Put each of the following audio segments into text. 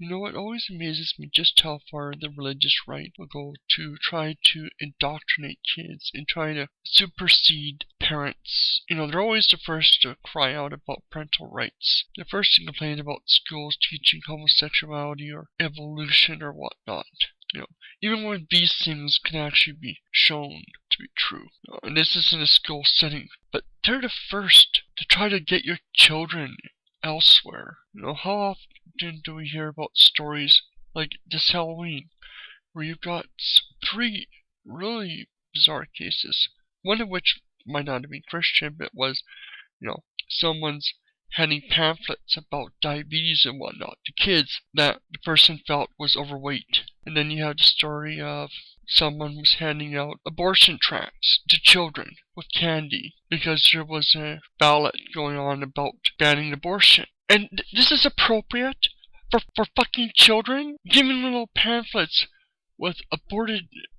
You know, it always amazes me just how far the religious right will go to try to indoctrinate kids and try to supersede parents. You know, they're always the first to cry out about parental rights. The first to complain about schools teaching homosexuality or evolution or whatnot. You know, even when these things can actually be shown to be true. And this is in a school setting. But they're the first to try to get your children elsewhere. You know, how often do we hear about stories like this Halloween, where you've got 3 really bizarre cases, one of which might not have been Christian, but was, you know, someone's handing pamphlets about diabetes and whatnot to kids that the person felt was overweight. And then you have the story of someone was handing out abortion tracts to children with candy because there was a ballot going on about banning abortion. And this is appropriate for fucking children? Giving little pamphlets with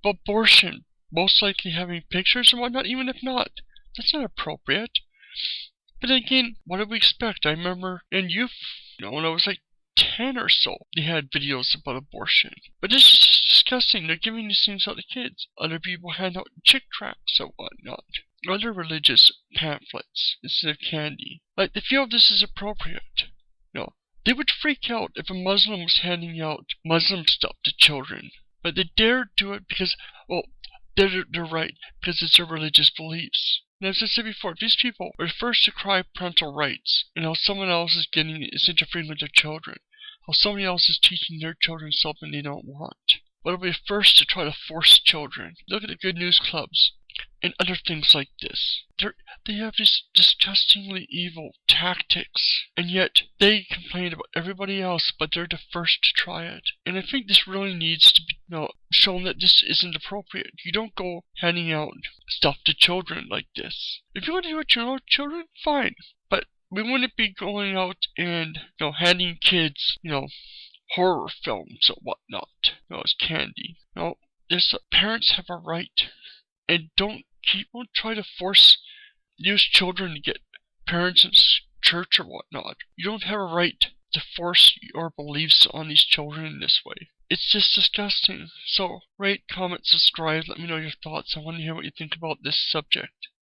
abortion, most likely having pictures and whatnot, even if not. That's not appropriate. But again, what do we expect? I remember in youth, you know, when I was like 10 or so, they had videos about abortion. But this is just disgusting. They're giving these things out to kids. Other people hand out chick tracts and whatnot. Other religious pamphlets instead of candy. Like, they feel this is appropriate. No. They would freak out if a Muslim was handing out Muslim stuff to children. But they dare do it because, well, they're right, because it's their religious beliefs. And as I said before, these people are first to cry parental rights, and how someone else is interfering with their children. How somebody else is teaching their children something they don't want. But they'll be first to try to force children. Look at the good news clubs and other things like this. They have these disgustingly evil tactics, and yet they complain about everybody else, but they're the first to try it. And I think this really needs to be, you know, shown that this isn't appropriate. You don't go handing out stuff to children like this. If you want to do it to your own children, fine. But we wouldn't be going out and, you know, handing kids, you know, horror films or whatnot, you know, as candy. No, parents have a right. And don't try to force use children to get parents in church or whatnot. You don't have a right to force your beliefs on these children in this way. It's just disgusting. So, rate, comment, subscribe, let me know your thoughts. I want to hear what you think about this subject.